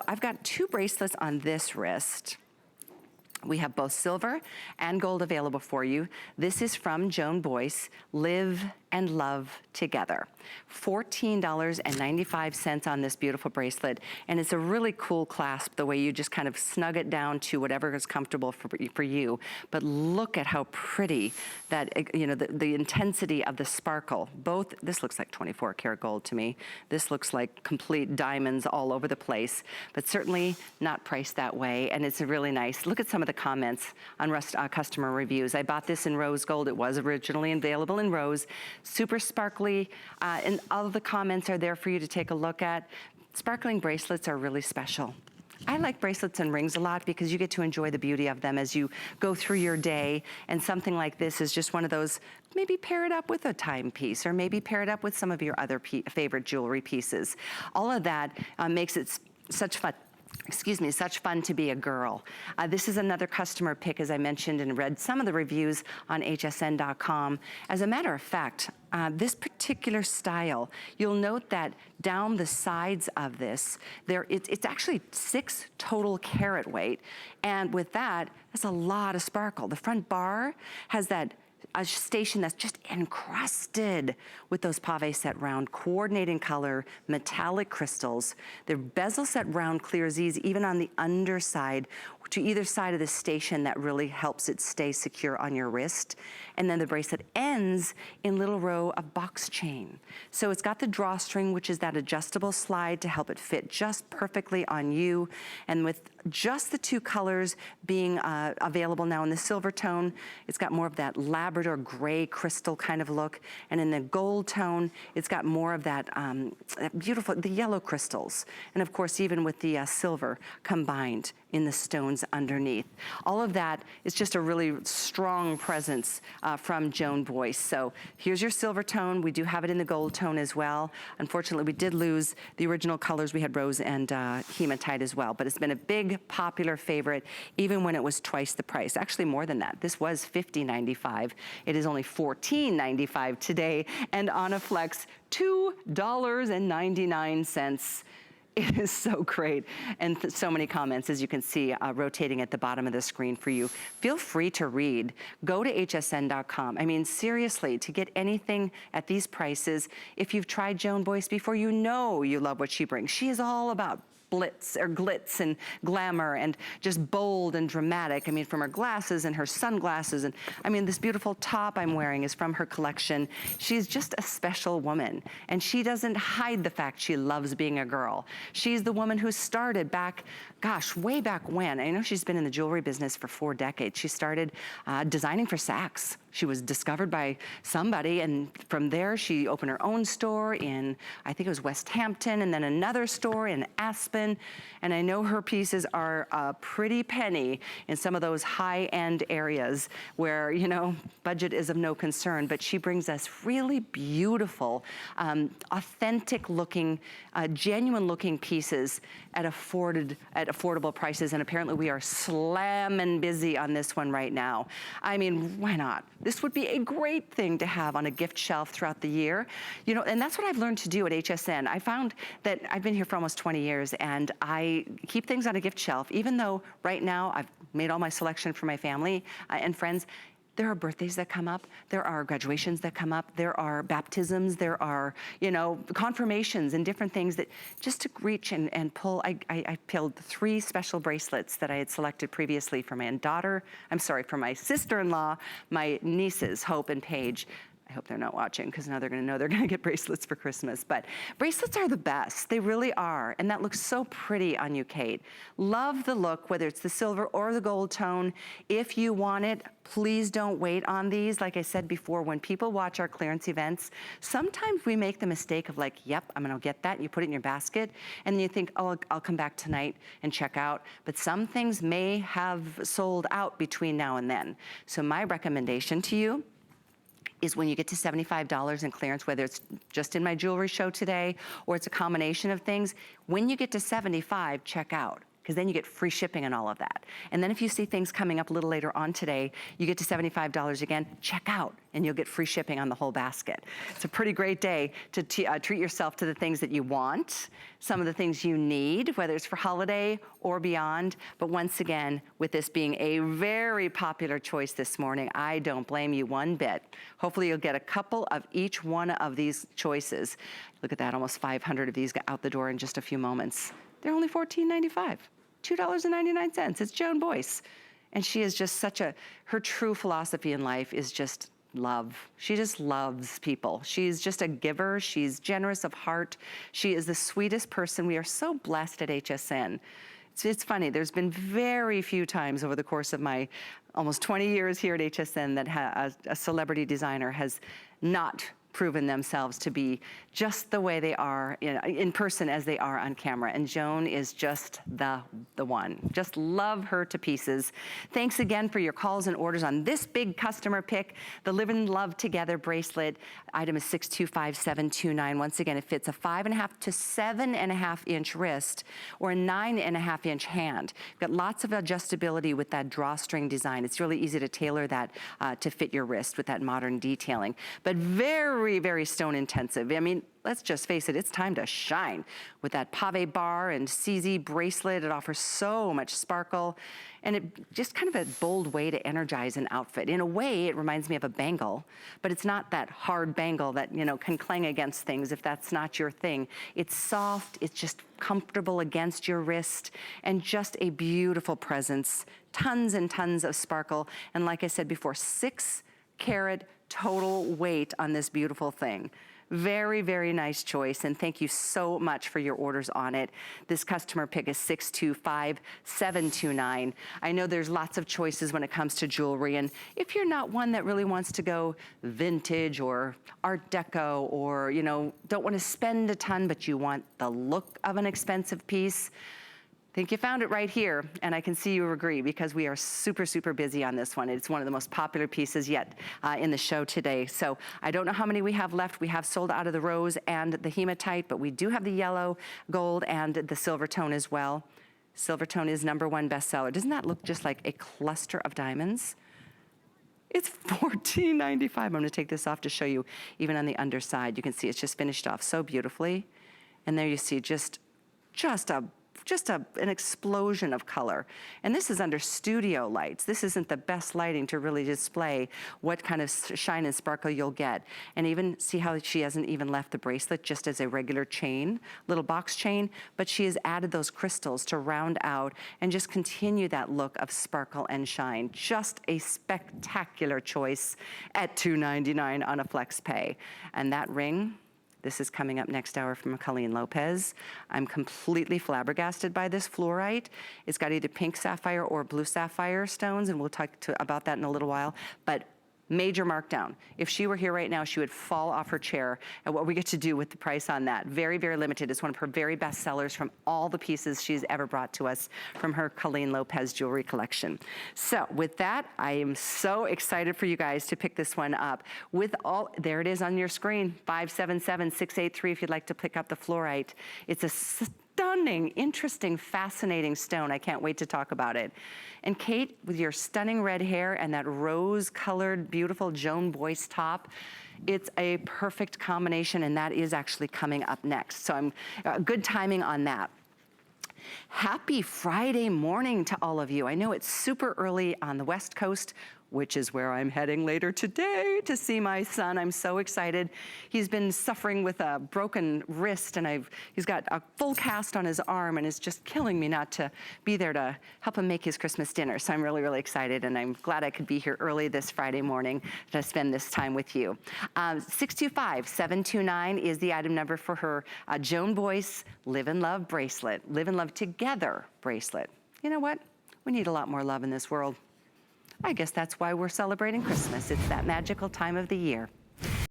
I've got 2 bracelets on this wrist. We have both silver and gold available for you. This is from Joan Boyce, Live and Love Together. $14.95 on this beautiful bracelet. And it's a really cool clasp, the way you just kind of snug it down to whatever is comfortable for you. But look at how pretty that, you know, the intensity of the sparkle. Both, this looks like 24 karat gold to me. This looks like complete diamonds all over the place, but certainly not priced that way. And it's really nice. Look at some of the comments on customer reviews. I bought this in rose gold. It was originally available in rose. Super sparkly, and all of the comments are there for you to take a look at. Sparkling bracelets are really special. I like bracelets and rings a lot because you get to enjoy the beauty of them as you go through your day, and something like this is just one of those, maybe pair it up with a timepiece, or maybe pair it up with some of your other favorite jewelry pieces. All of that makes it such fun. Excuse me, such fun to be a girl. This is another customer pick, as I mentioned, and read some of the reviews on hsn.com. As a matter of fact, this particular style, you'll note that down the sides of this, it's actually 6 total carat weight. And with that, that's a lot of sparkle. The front bar has that a station that's just encrusted with those pave set round, coordinating color, metallic crystals. They're bezel set round clear Z's even on the underside to either side of the station. That really helps it stay secure on your wrist. And then the bracelet ends in little row of box chain. So it's got the drawstring, which is that adjustable slide to help it fit just perfectly on you. And with just the 2 colors being available now in the silver tone, it's got more of that Labrador gray crystal kind of look. And in the gold tone, it's got more of that, that beautiful, the yellow crystals. And of course, even with the silver combined in the stones underneath. All of that is just a really strong presence from Joan Boyce. So here's your silver tone. We do have it in the gold tone as well. Unfortunately, we did lose the original colors. We had rose and hematite as well, but it's been a big popular favorite, even when it was twice the price. Actually more than that. This was $50.95. It is only $14.95 today, and on a flex, $2.99. It is so great, and so many comments, as you can see, rotating at the bottom of the screen for you. Feel free to read. Go to hsn.com. I mean, seriously, to get anything at these prices, if you've tried Joan Boyce before, you know you love what she brings. She is all about blitz or glitz and glamour and just bold and dramatic. I mean, from her glasses and her sunglasses, and I mean, this beautiful top I'm wearing is from her collection. She's just a special woman, and she doesn't hide the fact she loves being a girl. She's the woman who started back, gosh, way back when. I know she's been in the jewelry business for 4 decades. She started designing for Saks. She was discovered by somebody, and from there she opened her own store in, I think it was West Hampton, and then another store in Aspen. And I know her pieces are a pretty penny in some of those high-end areas where, you know, budget is of no concern, but she brings us really beautiful, authentic-looking, genuine-looking pieces at affordable prices, and apparently we are slamming busy on this one right now. I mean, why not? This would be a great thing to have on a gift shelf throughout the year. You know, and that's what I've learned to do at HSN. I found that I've been here for almost 20 years, and I keep things on a gift shelf, even though right now I've made all my selection for my family and friends. There are birthdays that come up, there are graduations that come up, there are baptisms, there are, you know, confirmations and different things that just to reach and pull. I pulled 3 special bracelets that I had selected previously for my daughter, for my sister-in-law, my nieces, Hope and Paige. I hope they're not watching, because now they're gonna know they're gonna get bracelets for Christmas. But bracelets are the best, they really are. And that looks so pretty on you, Kate. Love the look, whether it's the silver or the gold tone. If you want it, please don't wait on these. Like I said before, when people watch our clearance events, sometimes we make the mistake of like, yep, I'm gonna get that, and you put it in your basket, and then you think, oh, I'll come back tonight and check out. But some things may have sold out between now and then. So my recommendation to you is when you get to $75 in clearance, whether it's just in my jewelry show today or it's a combination of things, when you get to 75, check out. because then you get free shipping and all of that. And then if you see things coming up a little later on today, you get to $75 again, check out, and you'll get free shipping on the whole basket. It's a pretty great day to treat yourself to the things that you want, some of the things you need, whether it's for holiday or beyond. But once again, with this being a very popular choice this morning, I don't blame you one bit. Hopefully you'll get a couple of each one of these choices. Look at that, almost 500 of these out the door in just a few moments. They're only $14.95, $2.99. It's Joan Boyce. And she is just her true philosophy in life is just love. She just loves people. She's just a giver. She's generous of heart. She is the sweetest person. We are so blessed at HSN. It's funny, there's been very few times over the course of my almost 20 years here at HSN that a celebrity designer has not proven themselves to be just the way they are in person as they are on camera. And Joan is just the one. Just love her to pieces. Thanks again for your calls and orders on this big customer pick, the Live and Love Together bracelet. Item is 625729. Once again, it fits a 5.5 to 7.5 inch wrist or a 9.5 inch hand. You've got lots of adjustability with that drawstring design. It's really easy to tailor that to fit your wrist with that modern detailing. But very, very stone intensive. I mean, let's just face it, it's time to shine. With that pave bar and CZ bracelet, it offers so much sparkle, and it just kind of a bold way to energize an outfit. In a way, it reminds me of a bangle, but it's not that hard bangle that, can clang against things if that's not your thing. It's soft, it's just comfortable against your wrist, and just a beautiful presence. Tons and tons of sparkle, and like I said before, 6 carat total weight on this beautiful thing. Very, very nice choice, and thank you so much for your orders on it. This customer pick is 625729. I know there's lots of choices when it comes to jewelry, and if you're not one that really wants to go vintage or Art Deco or, don't want to spend a ton, but you want the look of an expensive piece, I think you found it right here, and I can see you agree because we are super, super busy on this one. It's one of the most popular pieces yet in the show today. So I don't know how many we have left. We have sold out of the rose and the hematite, but we do have the yellow, gold, and the silver tone as well. Silver tone is #1 bestseller. Doesn't that look just like a cluster of diamonds? It's $14.95. I'm gonna take this off to show you even on the underside. You can see it's just finished off so beautifully. And there you see just an explosion of color. And this is under studio lights. This isn't the best lighting to really display what kind of shine and sparkle you'll get. And even see how she hasn't even left the bracelet just as a regular chain, little box chain, but she has added those crystals to round out and just continue that look of sparkle and shine. Just a spectacular choice at $299 on a flex pay. And that ring, this is coming up next hour from Colleen Lopez. I'm completely flabbergasted by this fluorite. It's got either pink sapphire or blue sapphire stones, and we'll talk about that in a little while. But major markdown. If she were here right now, she would fall off her chair at what we get to do with the price on that. Very, very limited. It's one of her very best sellers from all the pieces she's ever brought to us from her Colleen Lopez jewelry collection. So with that, I am so excited for you guys to pick this one up. There it is on your screen, 577683 if you'd like to pick up the fluorite. It's a stunning, interesting, fascinating stone. I can't wait to talk about it. And Kate, with your stunning red hair and that rose-colored, beautiful Joan Boyce top, it's a perfect combination, and that is actually coming up next. So I'm good timing on that. Happy Friday morning to all of you. I know it's super early on the West Coast, which is where I'm heading later today to see my son. I'm so excited. He's been suffering with a broken wrist, and he's got a full cast on his arm, and it's just killing me not to be there to help him make his Christmas dinner. So I'm really, really excited, and I'm glad I could be here early this Friday morning to spend this time with you. 625729 is the item number for her Joan Boyce Live and Love bracelet, Live and Love Together bracelet. You know what? We need a lot more love in this world. I guess that's why we're celebrating Christmas. It's that magical time of the year.